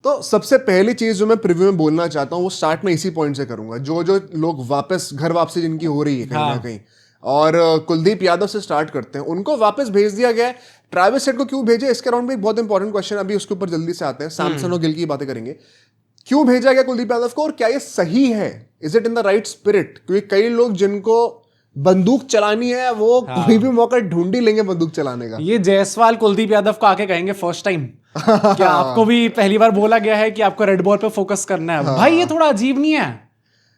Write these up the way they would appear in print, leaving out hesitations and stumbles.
तो सबसे पहली चीज जो मैं प्रीव्यू में बोलना चाहता हूँ वो स्टार्ट में इसी पॉइंट से करूंगा, जो जो लोग वापस घर वापसी जिनकी हो रही है कहीं ना कहीं, और कुलदीप यादव से स्टार्ट करते हैं, उनको वापस भेज दिया गया है। ट्रैविस हेड को क्यों भेजे, इसके अराउंड भी एक बहुत इंपॉर्टेंट क्वेश्चन, अभी उसके ऊपर जल्दी से आते हैं, सैमसन और गिल की बातें करेंगे। क्यों भेजा गया कुलदीप यादव को और क्या ये सही है, is it in the right spirit? क्योंकि कई लोग जिनको बंदूक चलानी है वो कोई भी मौका ढूंढ ही लेंगे बंदूक चलाने का। ये जायसवाल कुलदीप यादव को आके कहेंगे फर्स्ट टाइम क्या आपको भी पहली बार बोला गया है कि आपको रेड बॉल पे फोकस करना है? भाई ये थोड़ा अजीब नहीं है?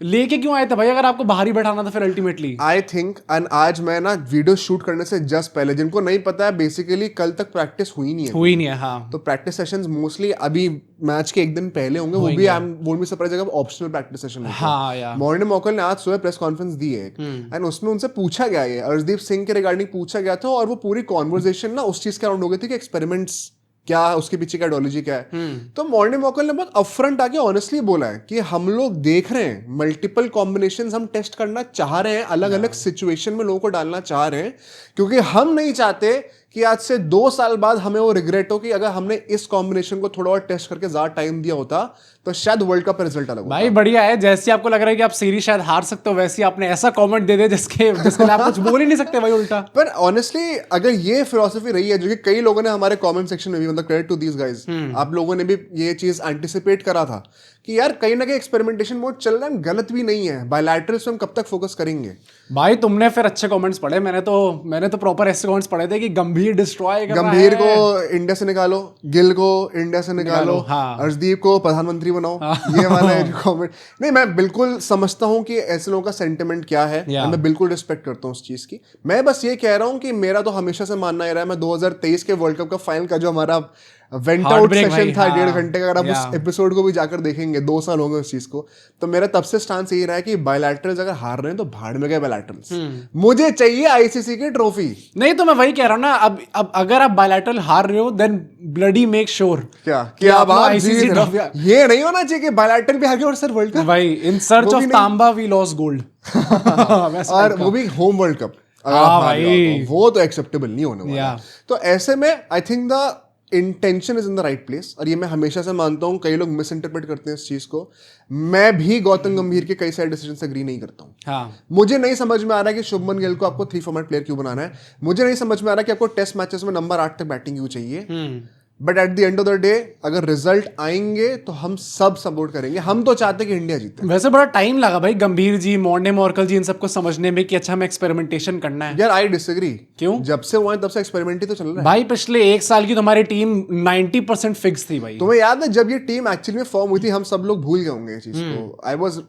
लेके क्यों आए थे भाई अगर आपको बाहर ही बैठाना था फिर अल्टीमेटली? आई थिंक, एंड आज मैं ना वीडियो शूट करने से जस्ट पहले, जिनको नहीं पता है बेसिकली कल तक प्रैक्टिस हुई नहीं है। हाँ। तो प्रैक्टिस सेशंस मोस्टली अभी मैच के एक दिन पहले होंगे, वो भी आई वोंट बी सरप्राइज अगर ऑप्शनल प्रैक्टिस सेशन होगा। हाँ, मॉर्निंग मॉकल ने आज सुबह प्रेस कॉन्फ्रेंस दी है एंड उसमें उनसे पूछा गया, ये अर्शदीप सिंह के रिगार्डिंग पूछा गया था, और वो पूरी कॉन्वर्सेशन ना उस चीज के अराउंड हो गई थी कि एक्सपेरिमेंट्स क्या, उसके पीछे का आइडियोलॉजी क्या है। तो मॉर्निंग मॉकल ने बहुत अपफ्रंट आके ऑनेस्टली बोला है कि हम लोग देख रहे हैं मल्टीपल कॉम्बिनेशंस, हम टेस्ट करना चाह रहे हैं, अलग अलग सिचुएशन में लोगों को डालना चाह रहे हैं, क्योंकि हम नहीं चाहते कि आज से 2 साल बाद हमें वो रिग्रेट हो कि अगर हमने इस कॉम्बिनेशन को थोड़ा और टेस्ट करके ज्यादा टाइम दिया होता तो शायद वर्ल्ड कप रिजल्ट अलग होता। भाई बढ़िया है, जैसे आपको लग रहा है कि आप सीरीज शायद हार सकते हो, वैसे आपने ऐसा कमेंट दे दिया जिसके लिए आप कुछ बोल ही नहीं सकते भाई उल्टा। पर ऑनेस्टली अगर ये फिलॉसफी रही है, जो कि कई लोगों ने हमारे कमेंट सेक्शन में भी, मतलब क्रेडिट टू दीस गाइज, आप लोगों ने भी ये चीज एंटिसिपेट करा था कि यार कहीं ना कहीं एक्सपेरिमेंटेशन मोड चल रहा है, गलत भी नहीं है, बायलैटरल्स पे हम कब तक फोकस करेंगे। भाई तुमने फिर अच्छे कमेंट्स पढ़े, मैंने तो प्रॉपर ऐसे कमेंट्स पढ़े थे कि गंभीर डिस्ट्रॉय कर रहा है, गंभीर को इंडिया से निकालो, गिल को इंडिया से निकालो, अर्शदीप को प्रधानमंत्री बनाओ, ये वाला है जो कमेंट। नहीं, मैं बिल्कुल समझता हूँ कि ऐसे लोगों का सेंटिमेंट क्या है, मैं बिल्कुल रिस्पेक्ट करता हूँ उस चीज की। मैं बस ये कह रहा हूँ कि मेरा तो हमेशा से मानना ही रहा है, मैं 2023 के वर्ल्ड कप का फाइनल का जो हमारा वेंट आउट सेशन था 1.5 घंटे का, अगर आप उस एपिसोड को भी जाकर देखेंगे, 2 साल होंगे उस चीज को, तो मेरा तब से स्टांस यही रहा है कि बायलैटरल्स अगर हार रहे हैं तो भाड़ में गए बायलैटरल्स, मुझे चाहिए आईसीसी की ट्रॉफी। नहीं तो मैं वही कह रहा हूँ ना, अब अगर आप बायलैटरल हार रहे हो देन ब्लडी मेक श्योर क्या कि आप आईसीसी ट्रॉफी, ये नहीं होना चाहिए कि बायलैटरल भी हार गए और सर वर्ल्ड कप, भाई इन सर्च ऑफ तांबा वी लॉस्ट गोल्ड, और वो भी होम वर्ल्ड कप, वो तो एक्सेप्टेबल नहीं होने वाला। तो ऐसे में I think the intention is in the right place, और ये मैं हमेशा से मानता हूँ, कई लोग मिस इंटरप्रेट करते हैं इस चीज को। मैं भी गौतम गंभीर के कई सारे डिसीजन से एग्री नहीं करता हूँ। मुझे नहीं समझ में आ रहा है कि शुभमन गिल को आपको 3 फॉर्मेट प्लेयर क्यों बनाना है, मुझे नहीं समझ में आ रहा है कि आपको टेस्ट मैचेस में नंबर 8 तक बैटिंग क्यों चाहिए, but at the end of the day अगर रिजल्ट आएंगे तो हम सब सपोर्ट करेंगे, हम तो चाहते हैं कि इंडिया जीते। वैसे बड़ा टाइम लगा भाई गंभीर जी, मॉर्ने मॉर्कल जी, इन सबको समझने में कि अच्छा हमें एक्सपेरिमेंटेशन करना है। यार आई डिसएग्री, क्यों? जब से हुआ है तब से एक्सपेरिमेंट ही तो चल रहा है भाई। पिछले 1 साल की तुम्हारी टीम 90% फिक्स थी भाई। तुम्हें याद है जब ये टीम एक्चुअली में फॉर्म हुई थी, हम सब लोग भूल गए होंगे इस चीज को। आई वाज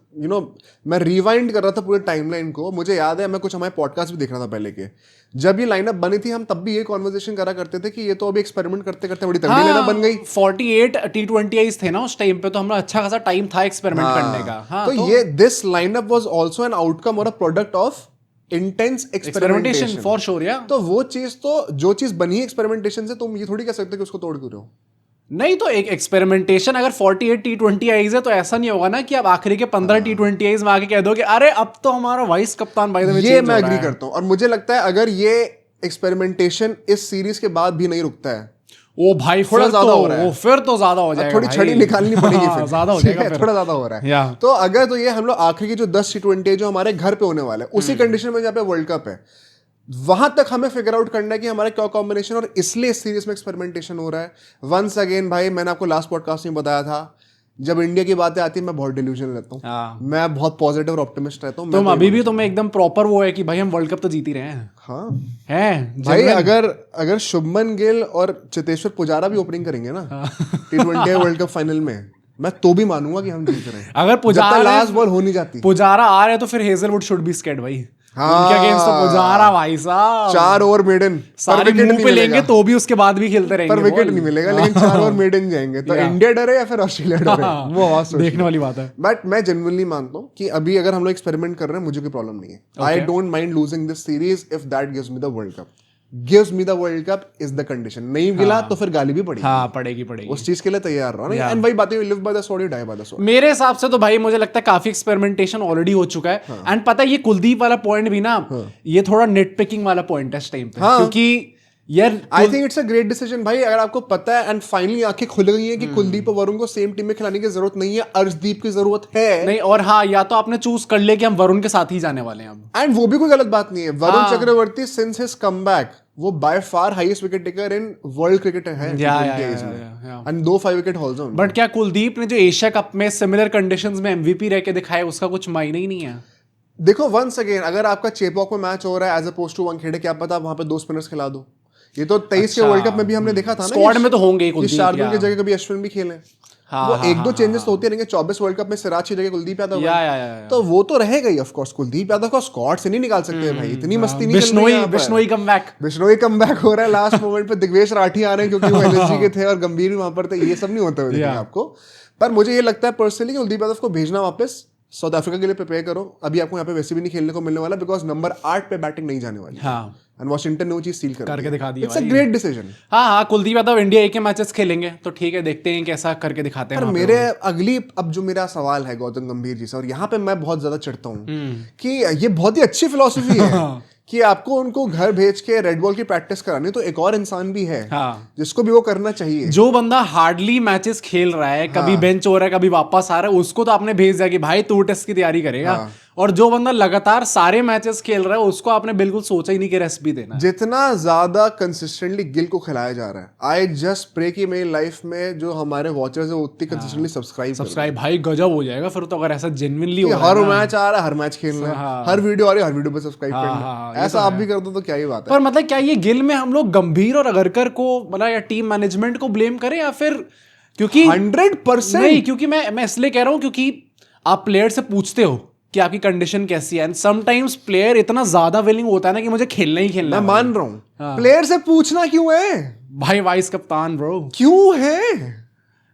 मैं रिवाइंड कर रहा था पूरे टाइमलाइन को, मुझे याद है मैं कुछ हमारे पॉडकास्ट भी देख रहा था पहले के, जब ये लाइनअप बनी थी हम तब भी ये कॉन्वर्सेशन करा करते थे कि ये तो अभी एक्सपेरिमेंट करते करते बड़ी तगड़ी लाइनअप बन गई। 48 T20Is थे ना उस टाइम पे, तो हमारा अच्छा खासा टाइम था एक्सपेरिमेंट करने का। तो ये this lineup was also an outcome or a product of intense experimentation for sure. या तो वो चीज, तो जो चीज बनी है एक्सपेरिमेंटेशन से, तुम ये थोड़ी कह सकते कि उसको तोड़ क्यों रहे हो। नहीं तो एक एक्सपेरिमेंटेशन अगर 48 T20Is है तो ऐसा नहीं होगा ना कि आप आखिरी के 15 T20Is में आके कह दो कि अरे अब तो हमारा वाइस कप्तान भाई, ये मैं एग्री करता हूँ। और मुझे लगता है अगर ये एक्सपेरिमेंटेशन इस सीरीज के बाद भी नहीं रुकता है, ओ भाई थोड़ा ज्यादा हो रहा है, फिर तो ज्यादा हो जाएगा, थोड़ी छड़ी निकालनी पड़ेगी फिर ज्यादा हो जाएगा, थोड़ा ज्यादा हो रहा है। तो अगर तो ये हम लोग आखिरी की जो 10 T20 जो हमारे घर पे होने वाले हैं, उसी कंडीशन में जहाँ पे वर्ल्ड कप है, वहां तक हमें फिगर आउट करना है कि हमारा क्या कॉम्बिनेशन, और इसलिए इस सीरीज में एक्सपेरिमेंटेशन हो रहा है। वंस अगेन भाई, मैंने आपको लास्ट पॉडकास्ट में बताया था, जब इंडिया की बातें आती है मैं बहुत डिल्यूजन रहता हूँ, मैं बहुत पॉजिटिव और ऑप्टिमिस्ट रहता हूँ। तुम अभी भी तुम्हें एकदम प्रॉपर वो है कि भाई हम वर्ल्ड कप तो जीत ही रहे हैं। हाँ है भाई, अगर शुभमन गिल और चेतेश्वर पुजारा भी ओपनिंग करेंगे ना T20 वर्ल्ड कप फाइनल में, मैं तो भी मानूंगा कि हम जीत रहे हैं। अगर पुजारा लास्ट बॉल हो नहीं जाती, पुजारा आ रहे तो फिर हेजलवुड शुड बी स्कैर्ड भाई। उनके अगेंस्ट तो पुजारा भाई साहब 4 ओवर मेडन सारे मुंह पे लेंगे तो भी उसके बाद भी खेलते रहेंगे, पर विकेट नहीं मिलेगा, लेकिन 4 ओवर मेडन जाएंगे। तो इंडिया डरे या फिर ऑस्ट्रेलिया डरे, वो आवाज देखने वाली बात है। बट मैं जेन्युइनली मानता हूँ कि अभी अगर हम लोग एक्सपेरिमेंट कर रहे हैं, मुझे कोई प्रॉब्लम नहीं है। I don't mind losing this series if that gives me the world cup. Gives me the world cup is the condition. नहीं मिला तो फिर गाली भी पड़ेगी। हाँ, पड़ेगी। उस चीज के लिए तैयार रहो ना। एंड भाई बातें live by the sword, you die by the sword. मेरे हिसाब से तो भाई मुझे लगता है काफी एक्सपेरिमेंटेशन ऑलरेडी हो चुका है। एंड पता है ये कुलदीप वाला पॉइंट भी ना, ये थोड़ा नेट पिकिंग वाला पॉइंट है इस टाइम पे, क्योंकि यार I think it's a great decision भाई, अगर आपको पता है एंड फाइनली आंखें खुल गई है कि कुलदीप और वरुण को सेम टीम में खिलाने की जरूरत नहीं है, अर्शदीप की जरूरत है। नहीं, और हाँ, या तो आपने चूज कर लिया कि हम वरुण के साथ ही जाने वाले हैं अब। एंड वो भी कोई गलत बात नहीं है। Varun Chakravarthy since his comeback वो by far highest wicket taker in world cricket है and 5 wicket hauls on. But क्या कुलदीप ने जो एशिया कप में सिमिलर कंडीशंस में एमवीपी रह के दिखाया उसका कुछ मायने ही नहीं है। देखो वंस अगेन, अगर आपका चेपॉक में मैच हो रहा है एज अपोज टू वानखेड़े, क्या पता वहां पे 2 स्पिनर्स खिला दो। ये तो 23 के वर्ल्ड कप में भी हमने देखा था ना, स्क्वाड में तो होंगे कुलदीप, शार्दुल की जगह कभी अश्विन भी खेले। वो 1-2 चेंजेस तो होते रहेंगे। 24 वर्ल्ड कप में सिराज की जगह कुलदीप यादव, तो वो तो रहेगा ही ऑफ कोर्स। कुलदीप यादव को स्क्वाड से नहीं निकाल सकते भाई, इतनी मस्ती नहीं चल रही है। बिश्नोई कमबैक हो रहा है लास्ट मोमेंट पे, दिग्वेश राठी आ रहे हैं क्योंकि वो एलएसजी के थे और गंभीर भी वहां पर थे। ये सब नहीं होता हुए आपको। पर मुझे ये लगता है पर्सनली कुलदीप यादव को भेजना वापस साउथ अफ्रीका के लिए प्रिपेयर करो। अभी आपको यहाँ पे वैसे भी नहीं खेलने को मिलने वाला, बिकॉज नंबर 8 पे बैटिंग नहीं जाने वाली। एंड वॉशिंगटन ने वो चीज सील करके दिखा दी। It's a great decision. हाँ, कुलदीप यादव इंडिया ए के मैचेस खेलेंगे तो ठीक है, देखते हैं कैसा करके दिखाते हैं। पर मेरे अगली अब जो मेरा सवाल है गौतम गंभीर जी से, और यहाँ पे मैं बहुत ज्यादा चिढ़ता हूँ कि ये बहुत ही अच्छी फिलॉसफी है कि आपको उनको घर भेज के रेड बॉल की प्रैक्टिस करानी, तो एक और इंसान भी है जिसको भी वो करना चाहिए। जो बंदा हार्डली मैचेस खेल रहा है, कभी बेंच हो रहा है, कभी वापस आ रहा है, उसको तो आपने भेज दिया कि भाई तू टेस्ट की तैयारी करेगा। और जो बंदा लगातार सारे मैचेस खेल रहा है उसको आपने बिल्कुल सोचा ही नहीं कि रेस्ट भी देना। जितना ज्यादा कंसिस्टेंटली गिल को खिलाया जा रहा है, आई जस्ट प्रे कि मेरी लाइफ में जो हमारे वॉचर्स है वो उतनी कंसिस्टेंटली सब्सक्राइब भाई गजब हो जाएगा फिर तो, अगर ऐसा जेन्युइनली हो हर मैच आ रहा है, हर मैच खेलना है, हर वीडियो आ रही है, हर वीडियो पे सब्सक्राइब करना, ऐसा आप भी कर दो तो क्या ही बात है। पर मतलब क्या ये गिल में हम लोग गंभीर और अगरकर को मतलब या टीम मैनेजमेंट को ब्लेम करें, या फिर क्योंकि 100% नहीं, क्योंकि मैं इसलिए कह रहा हूं क्योंकि आप प्लेयर से पूछते हो कि आपकी कंडीशन कैसी है, एंड समटाइम्स प्लेयर इतना ज्यादा विलिंग होता है ना कि मुझे खेलना ही खेलना है। मैं मान रहा हूँ, प्लेयर से पूछना क्यों है भाई, वाइस कप्तान ब्रो, क्यों है?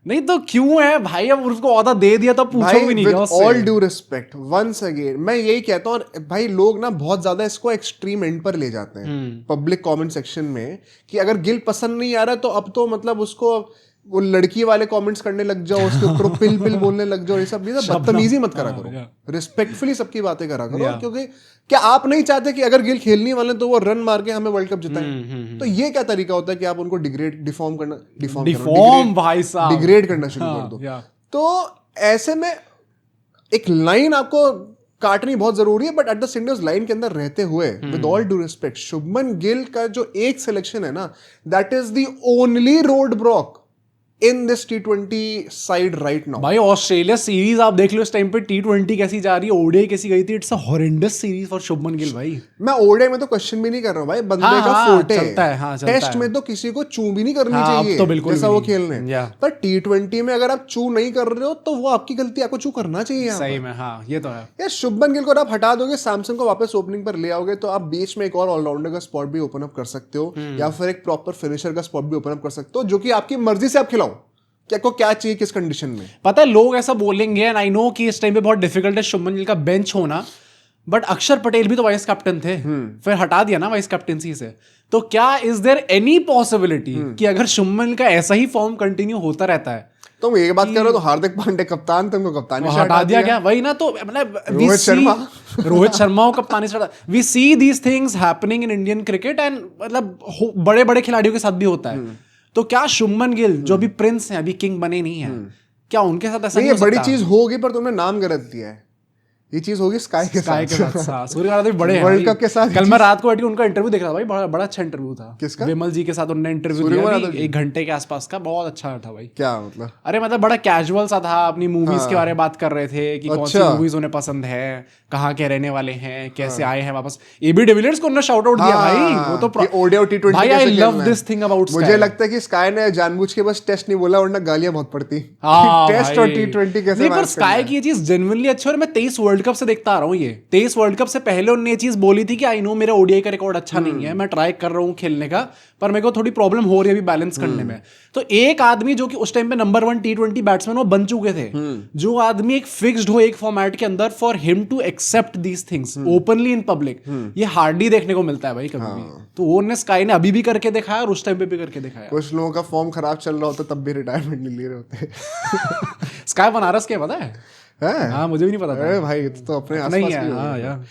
नहीं तो क्यों है भाई, अब उसको ऑर्डर दे दिया तो पूछो भी नहीं। All due respect, once again मैं यही कहता हूँ भाई, लोग ना बहुत ज्यादा इसको एक्सट्रीम एंड पर ले जाते हैं पब्लिक कमेंट सेक्शन में कि अगर गिल पसंद नहीं आ रहा तो अब तो मतलब उसको वो लड़की वाले कमेंट्स करने लग जाओ, उसके ऊपर पिल बोलने लग जाओ। ये सब बदतमीजी मत करा करो, रिस्पेक्टफुली सबकी बातें करा करो। क्योंकि क्या आप नहीं चाहते कि अगर गिल खेलने वाले तो वो रन मार के हमें वर्ल्ड कप जिताएं? तो ये क्या तरीका होता है कि आप उनको डिग्रेड करना शुरू कर दो? तो ऐसे में एक लाइन आपको काटनी बहुत जरूरी है, but at the centre line के अंदर रहते हुए with all due respect, Shubman Gill का जो एक सिलेक्शन है ना, that is the only road block in this T20 side right now. भाई ऑस्ट्रेलिया सीरीज आप देख लो इस टाइम पे, T20 कैसी जा रही है, ओडीआई कैसी गई थी, it's a horrendous series for Shubman Gill भाई। मैं ओडीआई में तो क्वेश्चन भी नहीं कर रहा हूं भाई, बंदे का फोर्टे है। टेस्ट में तो किसी को चू भी नहीं करनी चाहिए तो बिल्कुल जैसा वो खेलने, पर T20 में अगर आप चू नहीं कर रहे हो तो वो आपकी गलती, आपको चू करना चाहिए सही में। हाँ, ये तो है यार। शुभमन गिल को आप हटा दोगे, सैमसन को वापस ओपनिंग पर ले आओगे, तो आप बीच में एक और ऑलराउंडर का स्पॉट भी ओपन अप कर सकते हो, या फिर एक प्रॉपर फिनिशर का स्पॉट भी ओपन अप कर सकते हो, जो कि आपकी मर्जी से आप खिलाओ को क्या चाहिए किस कंडीशन में। पता है लोग ऐसा बोलेंगे, एंड आई नो कि इस टाइम पे बहुत डिफिकल्ट है शुभमन गिल का बेंच होना, बट अक्षर पटेल भी तो वाइस कैप्टन थे, फिर हटा दिया ना वाइस कैप्टनसी से। तो क्या इज देयर एनी पॉसिबिलिटी कि अगर शुभमन का ऐसा ही फॉर्म कंटिन्यू होता रहता है, तुम एक बात कर रहे हो तो हार्दिक पांडे कप्तान, तुमको कप्तानी से हटा दिया गया वही ना, तो मतलब रोहित शर्मा को कप्तानी से, we see these things happening in Indian cricket, and मतलब बड़े बड़े खिलाड़ियों के साथ भी होता है। तो क्या शुभमन गिल जो भी प्रिंस हैं, अभी किंग बने नहीं है, क्या उनके साथ ऐसा नहीं हो सकता? बड़ी चीज होगी, पर तुमने नाम गलत दिया है। ये चीज होगी स्काई के साथ। सूर्यकांत भी बड़े हैं वर्ल्ड कप के साथ। कल मैं रात को बैठी उनका इंटरव्यू देख रहा था भाई, बड़ा अच्छा इंटरव्यू था। किसका? विमल जी के साथ उन्होंने इंटरव्यू दिया 1 घंटे के आसपास का, बहुत अच्छा था भाई। क्या मतलब? अरे मतलब बड़ा कैजुअल सा था, अपनी मूवीज के बारे में बात कर रहे थे कि कौन सी मूवीज उन्हें पसंद है, कहाँ के रहने वाले हैं, कैसे आए हैं वापस। एबी डिविलियर्स को उन्होंने शाउट आउट दिया भाई, वो तो ओडीआई T20 भाई, I love this thing about मुझे लगता है कि स्काई ने जानबूझ के बस टेस्ट नहीं बोला, वरना गालियां बहुत पड़ती। टेस्ट और T20 कैसे। पर स्काई की ये चीज जेन्युइनली अच्छी, और मैं 23 वर्ल्ड कप से देखता आ रहा हूँ ये। 23 वर्ल्ड कप से पहले उन्होंने ये चीज बोली थी कि आई नो मेरा ओडीआई का रिकॉर्ड अच्छा नहीं है, मैं ट्राई कर रहा हूँ खेलने का, पर मेरे को थोड़ी प्रॉब्लम हो रही है अभी बैलेंस करने में। तो एक आदमी जो कि उस टाइम पे नंबर 1 T20 बैट्समैन वो बन चुके थे, जो आदमी एक फिक्स्ड हो एक फॉर्मेट के अंदर, for him to accept these things openly in public, ये हार्डली देखने को मिलता है भाई कभी भी। तो वो स्काई ने अभी भी करके दिखाया और उस टाइम पे भी करके दिखाया। कुछ लोगों का फॉर्म खराब चल रहा होता तब भी रिटायरमेंट नहीं ले रहे होते। स्काई बनारस के पता है? हाँ, मुझे भी नहीं पता था। अरे भाई तो अपने आसपास नहीं है। हाँ यार।